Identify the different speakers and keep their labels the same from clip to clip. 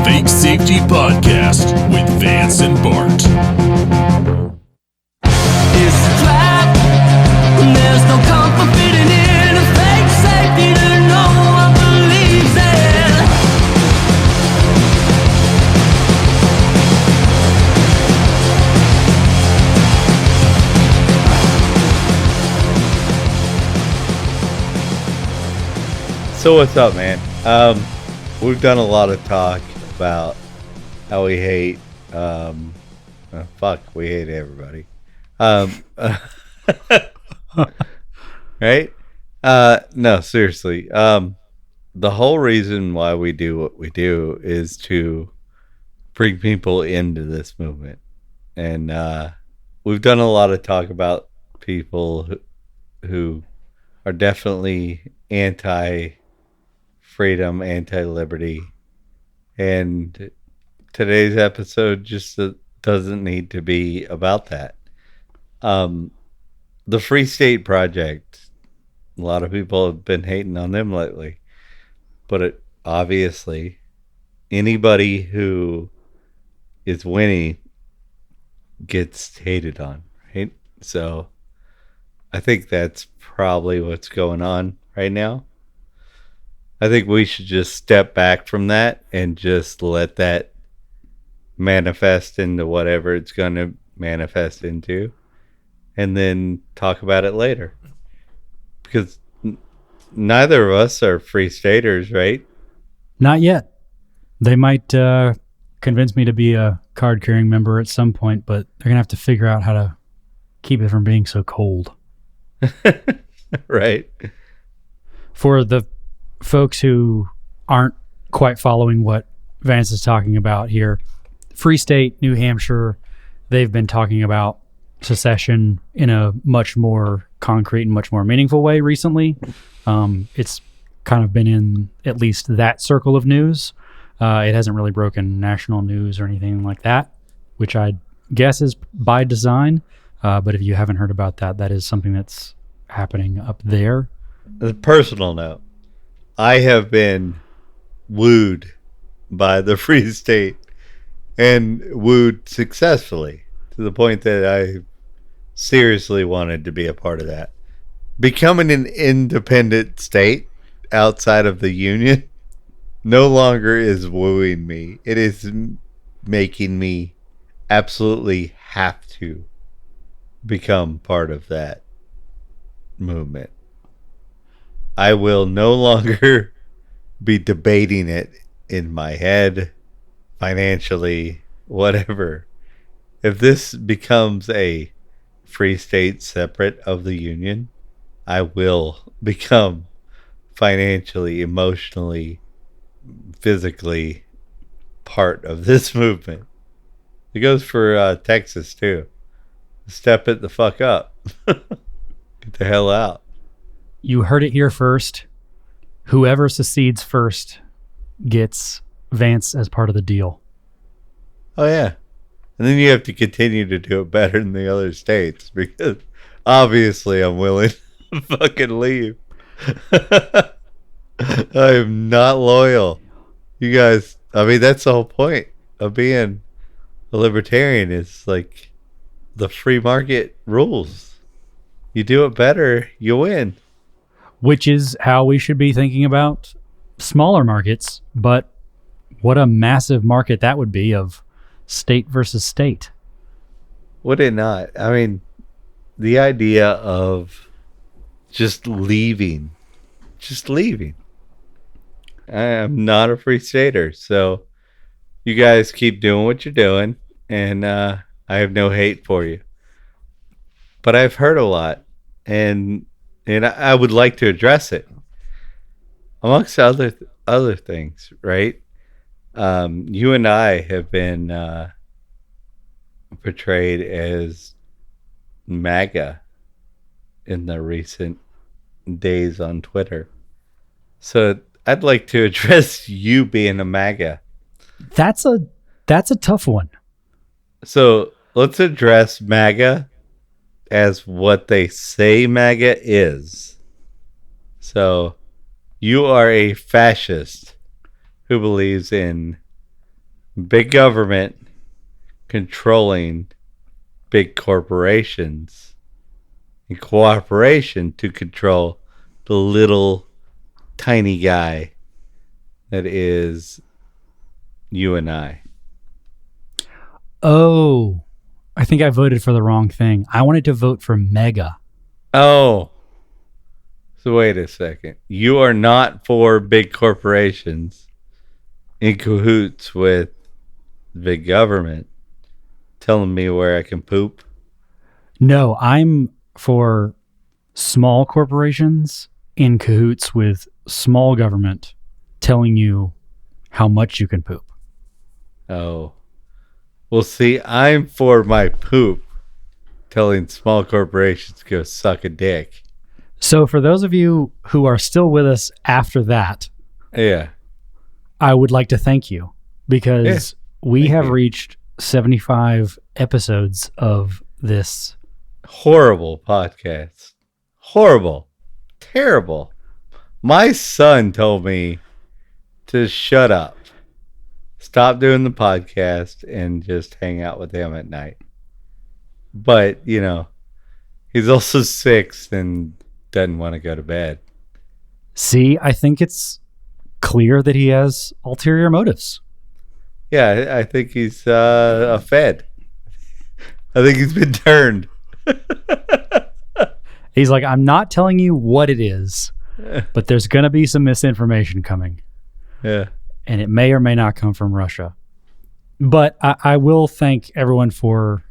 Speaker 1: Fake Safety Podcast with Vance and Bart.
Speaker 2: It's a trap, and there's no comfort fitting in a fake safety that no one believes in.
Speaker 3: So what's up, man? We've done a lot of talk about how we hate, we hate everybody. Right? No, seriously. The whole reason why we do what we do is to bring people into this movement. And we've done a lot of talk about people who are definitely anti-freedom, anti-liberty. And today's episode just doesn't need to be about that. The Free State Project, a lot of people have been hating on them lately, but obviously anybody who is winning gets hated on, right? So I think that's probably what's going on right now. I think we should just step back from that and just let that manifest into whatever it's going to manifest into, and then talk about it later. Because neither of us are free staters, right?
Speaker 4: Not yet. They might convince me to be a card-carrying member at some point, but they're going to have to figure out how to keep it from being so cold.
Speaker 3: Right.
Speaker 4: For the folks who aren't quite following what Vance is talking about here, Free State, New Hampshire, they've been talking about secession in a much more concrete and much more meaningful way recently. It's kind of been in at least that circle of news. It hasn't really broken national news or anything like that, which I guess is by design. But if you haven't heard about that, that is something that's happening up there.
Speaker 3: As a personal note, I have been wooed by the Free State, and wooed successfully to the point that I seriously wanted to be a part of that. Becoming an independent state outside of the Union no longer is wooing me. It is making me absolutely have to become part of that movement. I will no longer be debating it in my head, financially, whatever. If this becomes a free state separate of the Union, I will become financially, emotionally, physically part of this movement. It goes for Texas too. Step it the fuck up. Get the hell out.
Speaker 4: You heard it here first. Whoever secedes first gets Vance as part of the deal.
Speaker 3: Oh, yeah. And then you have to continue to do it better than the other states, because obviously I'm willing to fucking leave. I am not loyal. You guys, I mean, that's the whole point of being a libertarian, is like the free market rules. You do it better, you win.
Speaker 4: Which is how we should be thinking about smaller markets, but what a massive market that would be of state versus state.
Speaker 3: Would it not? I mean, the idea of just leaving. I am not a free stater, so you guys keep doing what you're doing, and I have no hate for you. But I've heard a lot, and I would like to address it. Amongst other things, right? You and I have been portrayed as MAGA in the recent days on Twitter. So I'd like to address you being a MAGA.
Speaker 4: That's a tough one.
Speaker 3: So let's address MAGA as what they say MAGA is. So you are a fascist who believes in big government controlling big corporations in cooperation to control the little tiny guy that is you and I.
Speaker 4: Oh, I think I voted for the wrong thing. I wanted to vote for Mega.
Speaker 3: Oh, so wait a second. You are not for big corporations in cahoots with big government telling me where I can poop?
Speaker 4: No, I'm for small corporations in cahoots with small government telling you how much you can poop.
Speaker 3: Oh. Well, see, I'm for my poop telling small corporations to go suck a dick.
Speaker 4: So for those of you who are still with us after that,
Speaker 3: Yeah.
Speaker 4: I would like to thank you because we have
Speaker 3: you.
Speaker 4: reached 75 episodes of this.
Speaker 3: Horrible podcast. Horrible. Terrible. My son told me to shut up. Stop doing the podcast and just hang out with him at night. But, you know, he's also 6 and doesn't want to go to bed.
Speaker 4: See, I think it's clear that he has ulterior motives.
Speaker 3: Yeah, I think he's a Fed. I think he's been turned.
Speaker 4: He's like, I'm not telling you what it is, but there's going to be some misinformation coming.
Speaker 3: Yeah.
Speaker 4: And it may or may not come from Russia. But I will thank everyone for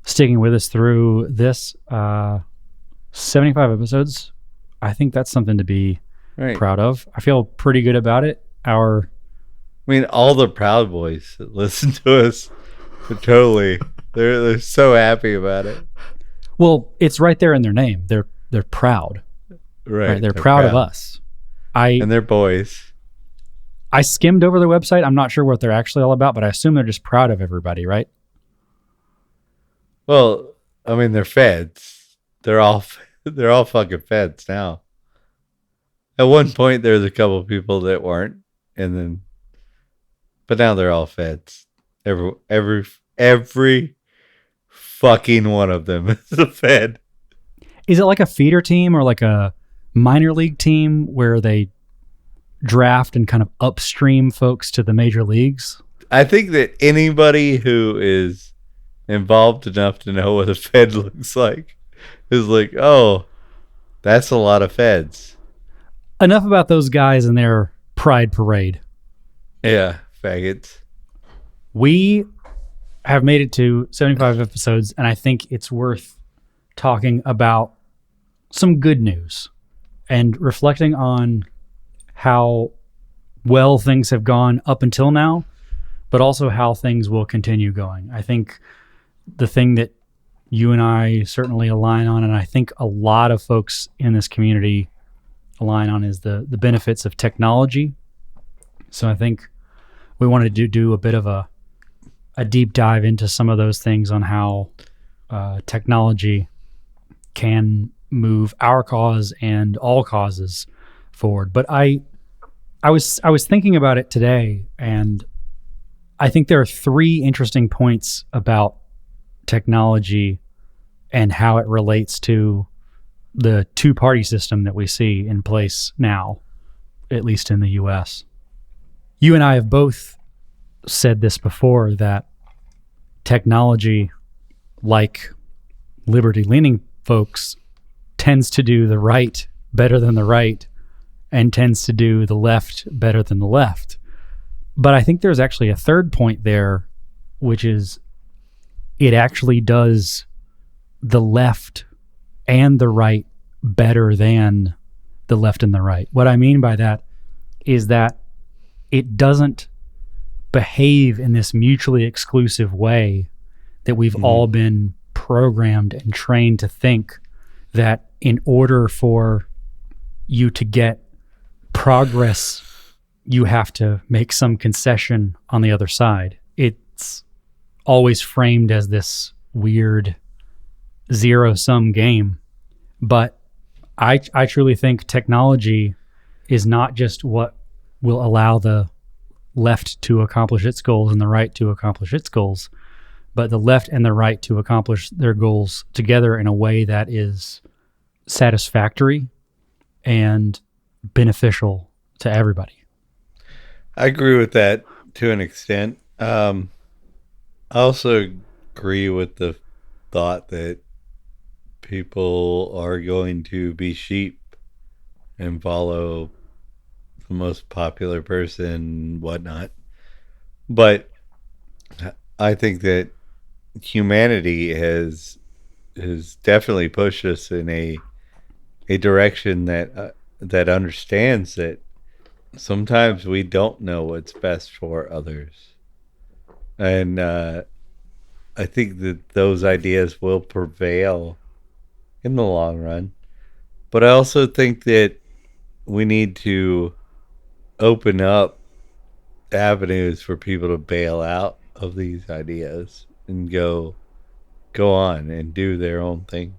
Speaker 4: sticking with us through this 75 episodes. I think that's something to be proud of. I feel pretty good about it.
Speaker 3: I mean, all the Proud Boys that listen to us are they're so happy about it.
Speaker 4: Well, it's right there in their name. They're proud.
Speaker 3: Right.
Speaker 4: They're proud of us.
Speaker 3: And they're boys.
Speaker 4: I skimmed over their website. I'm not sure what they're actually all about, but I assume they're just proud of everybody, right?
Speaker 3: Well, I mean, they're feds. They're all fucking feds now. At one point, there was a couple of people that weren't, but now they're all feds. Every fucking one of them is a fed.
Speaker 4: Is it like a feeder team or like a minor league team where they draft and kind of upstream folks to the major leagues?
Speaker 3: I think that anybody who is involved enough to know what a fed looks like is like, oh, that's a lot of feds.
Speaker 4: Enough about those guys and their pride parade.
Speaker 3: Yeah, faggots.
Speaker 4: We have made it to 75 episodes, and I think it's worth talking about some good news and reflecting on how well things have gone up until now, but also how things will continue going. I think the thing that you and I certainly align on, and I think a lot of folks in this community align on, is the benefits of technology. So I think we wanted to do a bit of a deep dive into some of those things on how technology can move our cause and all causes forward. But I was thinking about it today, and I think there are 3 interesting points about technology and how it relates to the 2-party system that we see in place now, at least in the US. You and I have both said this before, that technology, like liberty-leaning folks, tends to do the right better than the right and tends to do the left better than the left. But I think there's actually a third point there, which is it actually does the left and the right better than the left and the right. What I mean by that is that it doesn't behave in this mutually exclusive way that we've all been programmed and trained to think, that in order for you to get progress, you have to make some concession on the other side. It's always framed as this weird zero-sum game. But I truly think technology is not just what will allow the left to accomplish its goals and the right to accomplish its goals, but the left and the right to accomplish their goals together in a way that is satisfactory and beneficial to everybody.
Speaker 3: I agree with that to an extent. I also agree with the thought that people are going to be sheep and follow the most popular person, whatnot. But I think that humanity has definitely pushed us in a direction that understands that sometimes we don't know what's best for others, and I think that those ideas will prevail in the long run. But I also think that we need to open up avenues for people to bail out of these ideas and go on and do their own thing.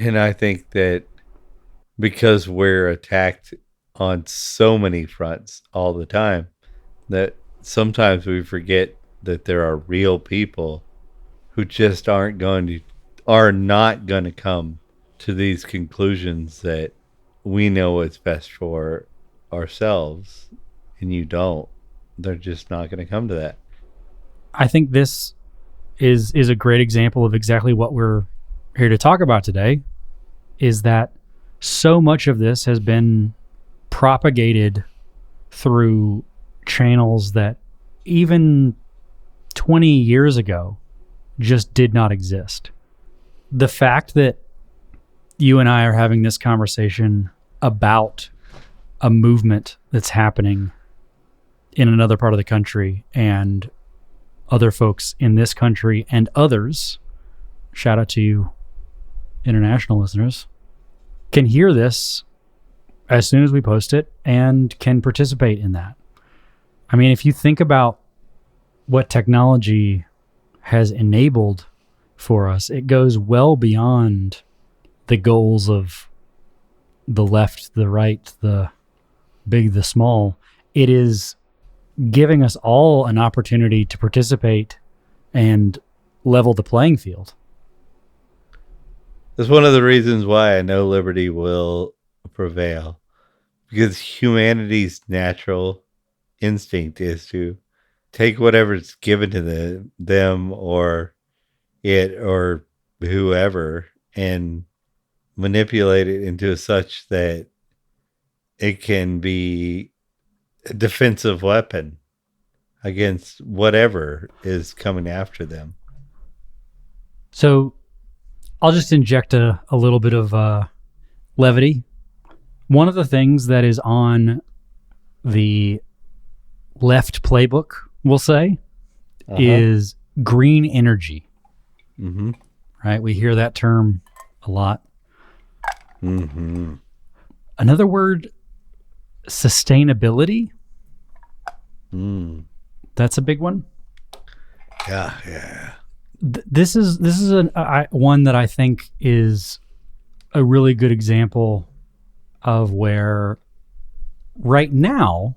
Speaker 3: And I think that because we're attacked on so many fronts all the time, that sometimes we forget that there are real people who just are not going to come to these conclusions that we know what's best for ourselves and you don't. They're just not going to come to that.
Speaker 4: I think this is a great example of exactly what we're here to talk about today, is that so much of this has been propagated through channels that even 20 years ago just did not exist. The fact that you and I are having this conversation about a movement that's happening in another part of the country, and other folks in this country and others, shout out to you international listeners, can hear this as soon as we post it and can participate in that. I mean, if you think about what technology has enabled for us, it goes well beyond the goals of the left, the right, the big, the small. It is giving us all an opportunity to participate and level the playing field.
Speaker 3: That's one of the reasons why I know liberty will prevail, because humanity's natural instinct is to take whatever's given to them or it or whoever and manipulate it into such that it can be a defensive weapon against whatever is coming after them.
Speaker 4: So I'll just inject a little bit of levity. One of the things that is on the left playbook, we'll say, is green energy.
Speaker 3: Mm-hmm.
Speaker 4: Right? We hear that term a lot.
Speaker 3: Mm-hmm.
Speaker 4: Another word, sustainability. That's a big one.
Speaker 3: Yeah.
Speaker 4: This is one that I think is a really good example of where right now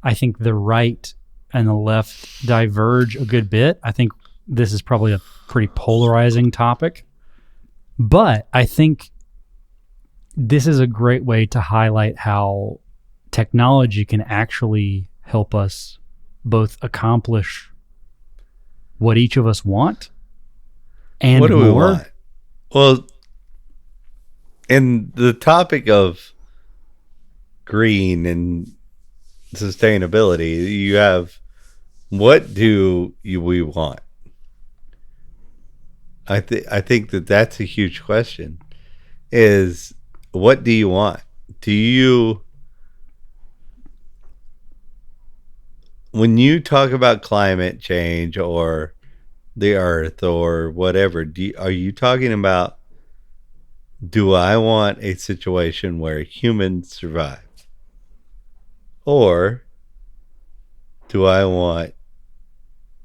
Speaker 4: I think the right and the left diverge a good bit. I think this is probably a pretty polarizing topic, but I think this is a great way to highlight how technology can actually help us both accomplish what each of us want and
Speaker 3: what do
Speaker 4: more.
Speaker 3: We want? Well, in the topic of green and sustainability, you have what do we want? I think that's a huge question. Is what do you want? Do you, when you talk about climate change or the earth or whatever, are you talking about, do I want a situation where humans survive? Or do I want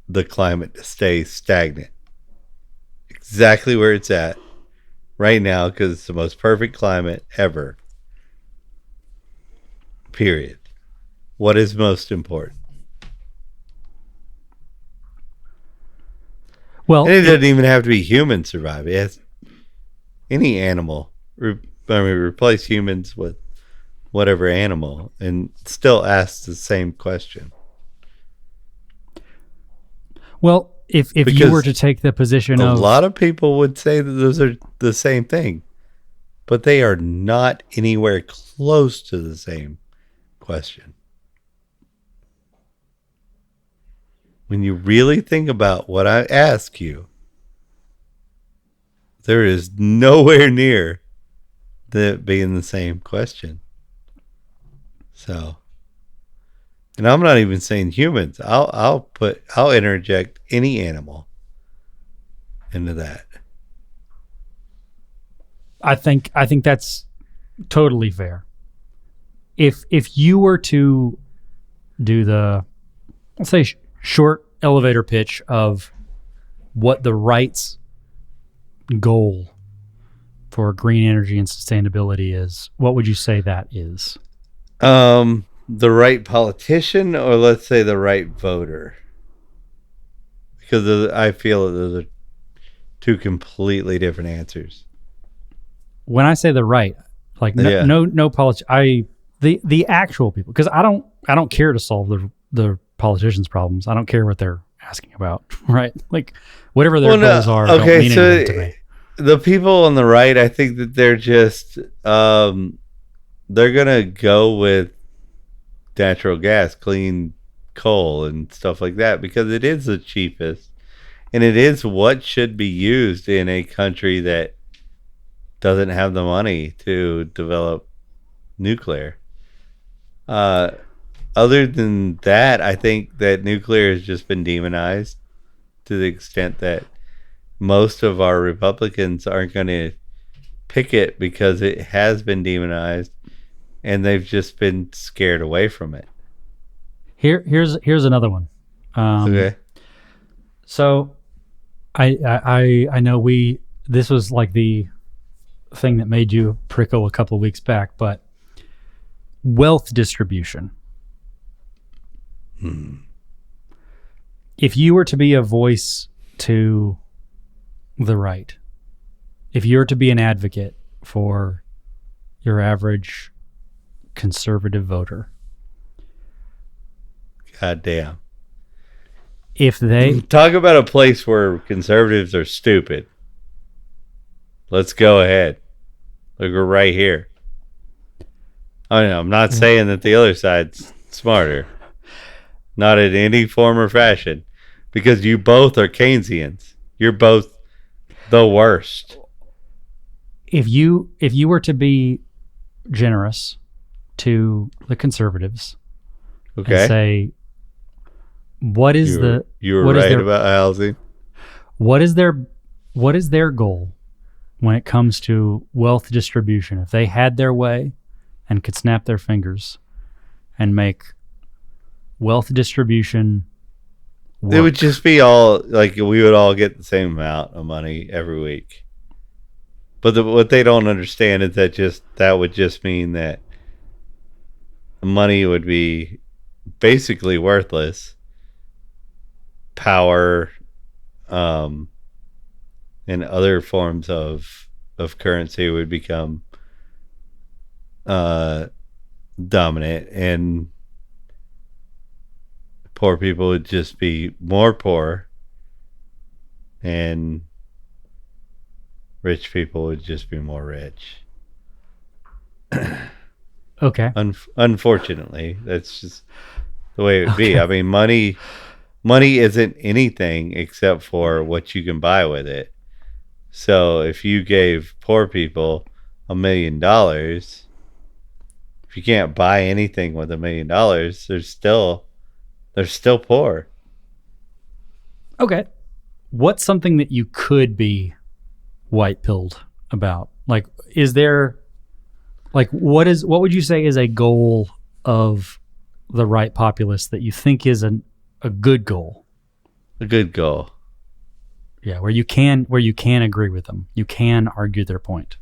Speaker 3: the climate to stay stagnant? Exactly where it's at right now, because it's the most perfect climate ever. Period. What is most important?
Speaker 4: Well,
Speaker 3: And it doesn't even have to be human survive. It has any animal. Replace humans with whatever animal and still ask the same question.
Speaker 4: well, if you
Speaker 3: Because
Speaker 4: were to take the position
Speaker 3: A
Speaker 4: of
Speaker 3: lot of people would say that those are the same thing, but they are not anywhere close to the same question. When you really think about what I ask you, there is nowhere near that being the same question. So, and I'm not even saying humans. I'll interject any animal into that.
Speaker 4: I think that's totally fair. If you were to do the, let's say, short elevator pitch of what the right's goal for green energy and sustainability is, what would you say that is?
Speaker 3: The right politician, or let's say the right voter, because I feel that those are two completely different answers.
Speaker 4: When I say the right, like no politics, the actual people, because I don't care to solve the politicians' problems. I don't care what they're asking about, right? Like whatever their goals are, don't mean anything to me.
Speaker 3: The people on the right, I think that they're just they're gonna go with natural gas, clean coal, and stuff like that because it is the cheapest, and it is what should be used in a country that doesn't have the money to develop nuclear. Other than that, I think that nuclear has just been demonized to the extent that most of our Republicans aren't going to pick it because it has been demonized and they've just been scared away from it.
Speaker 4: Here's another one.
Speaker 3: Okay.
Speaker 4: So I know this was like the thing that made you prickle a couple of weeks back, but wealth distribution. If you were to be a voice to the right, if you were to be an advocate for your average conservative voter,
Speaker 3: God damn.
Speaker 4: if they
Speaker 3: Talk about a place where conservatives are stupid. Let's go ahead. Look, we're right here. I know, I'm not saying that the other side's smarter. Not in any form or fashion. Because you both are Keynesians. You're both the worst.
Speaker 4: if you were to be generous to the conservatives,
Speaker 3: Okay.
Speaker 4: and say, what is
Speaker 3: you were
Speaker 4: what is
Speaker 3: right
Speaker 4: their,
Speaker 3: about housing.
Speaker 4: what is their goal when it comes to wealth distribution? If they had their way and could snap their fingers and make wealth distribution work.
Speaker 3: It would just be all like we would all get the same amount of money every week. But what they don't understand is that would just mean that money would be basically worthless. Power, and other forms of currency would become dominant, and poor people would just be more poor, and rich people would just be more rich.
Speaker 4: Okay.
Speaker 3: Unfortunately, that's just the way it would be. I mean, money isn't anything except for what you can buy with it. So if you gave poor people $1 million, if you can't buy anything with $1 million, they're still poor.
Speaker 4: Okay. What's something that you could be white-pilled about? Like, is there, like, what would you say is a goal of the right populace that you think is a good goal?
Speaker 3: A good goal.
Speaker 4: Yeah, where you can agree with them. You can argue their point.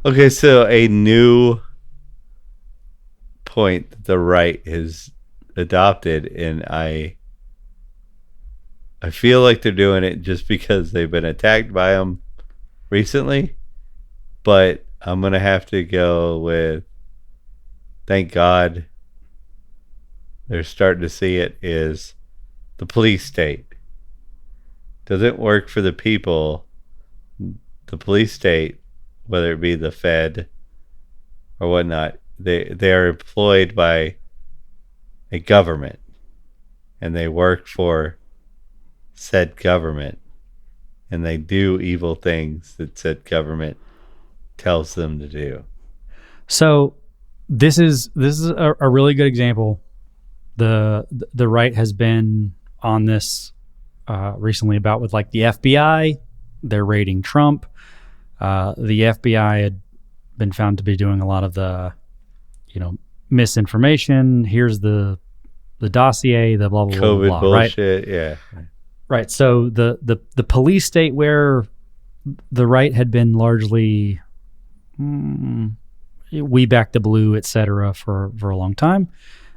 Speaker 3: Okay, so a new point that the right has adopted, and I I feel like they're doing it just because they've been attacked by them recently. But I'm going to have to go with, thank God they're starting to see it, is the police state. Doesn't work for the people. The police state, whether it be the Fed or whatnot, they are employed by a government, and they work for said government, and they do evil things that said government tells them to do.
Speaker 4: So this is a really good example. The right has been on this recently about with like the FBI. They're raiding Trump. The FBI had been found to be doing a lot of the, misinformation. Here's the dossier, the blah blah blah,
Speaker 3: COVID
Speaker 4: blah,
Speaker 3: bullshit,
Speaker 4: right?
Speaker 3: yeah.
Speaker 4: Right. So the police state where the right had been largely we back the blue, etc. for a long time,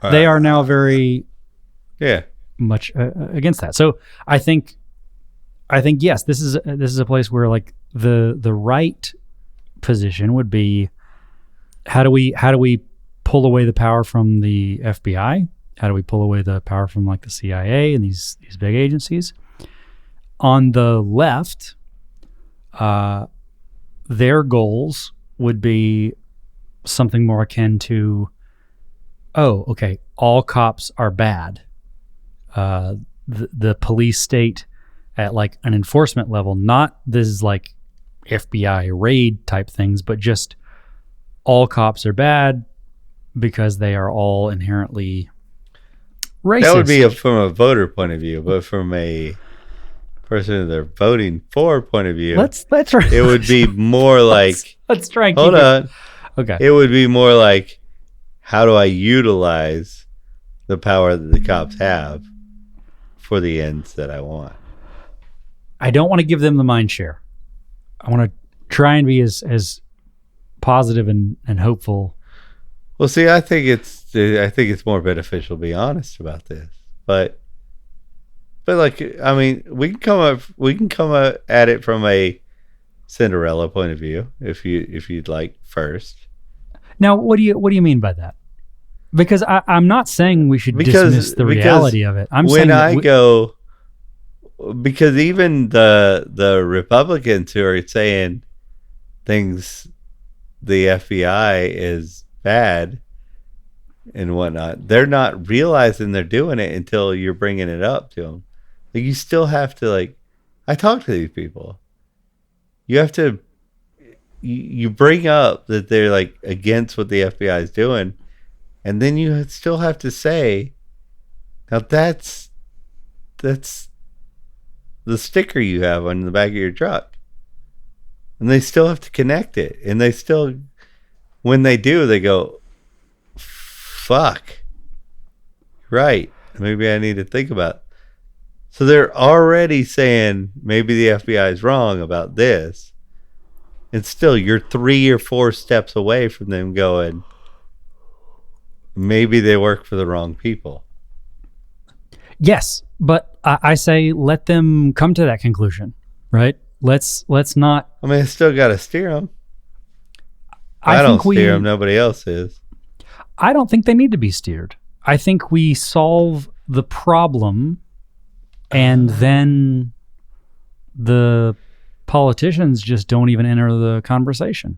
Speaker 4: they are now very much against that. So I think yes, this is a place where like the right position would be, how do we pull away the power from the FBI? How do we pull away the power from like the CIA and these big agencies? On the left, their goals would be something more akin to, oh, okay, all cops are bad. The police state at like an enforcement level, not this like FBI raid type things, but just all cops are bad because they are all inherently racist.
Speaker 3: That would be from a voter point of view, but from a person that they're voting for point of view,
Speaker 4: let's try.
Speaker 3: It would be more like
Speaker 4: let's try and
Speaker 3: hold
Speaker 4: keep
Speaker 3: on.
Speaker 4: It. Okay.
Speaker 3: It would be more like, how do I utilize the power that the cops have for the ends that I want?
Speaker 4: I don't want to give them the mind share. I want to try and be as positive and hopeful.
Speaker 3: Well, see, I think it's more beneficial to be honest about this. But like, I mean, we can come up at it from a Cinderella point of view, if you'd like first.
Speaker 4: Now, what do you mean by that? Because I'm not saying we should dismiss the reality of it. I'm
Speaker 3: when
Speaker 4: saying
Speaker 3: because even the Republicans who are saying things, the FBI is bad and whatnot, they're not realizing they're doing it until you're bringing it up to them. Like, you still have to, like, I talk to these people. You have to, you bring up that they're like against what the FBI is doing, and then you still have to say, now that's the sticker you have on the back of your truck. And they still have to connect it. And they still, when they do, they go, fuck. Right. Maybe I need to think about it. So they're already saying maybe the FBI is wrong about this. And still, you're 3 or 4 steps away from them going, maybe they work for the wrong people.
Speaker 4: Yes, but I say let them come to that conclusion, right? Let's not.
Speaker 3: I mean, I still got to steer them. I don't steer them. Nobody else is.
Speaker 4: I don't think they need to be steered. I think we solve the problem, and then the politicians just don't even enter the conversation.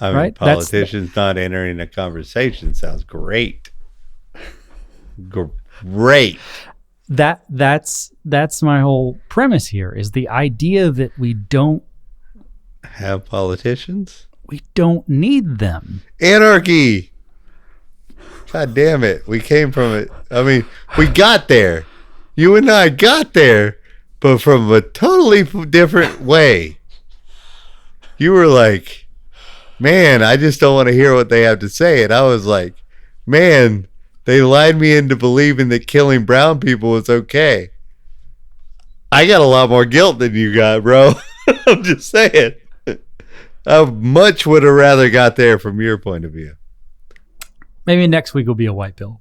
Speaker 3: I mean,
Speaker 4: right?
Speaker 3: Politicians not entering a conversation sounds great. Great.
Speaker 4: That's my whole premise here, is the idea that we don't
Speaker 3: have politicians.
Speaker 4: We don't need them.
Speaker 3: Anarchy. God damn it. We came from it. I mean, we got there. You and I got there, but from a totally different way. You were like, man, I just don't want to hear what they have to say. And I was like, man, they lied me into believing that killing brown people was okay. I got a lot more guilt than you got, bro. I'm just saying. I much would have rather got there from your point of view.
Speaker 4: Maybe next week will be a white pill.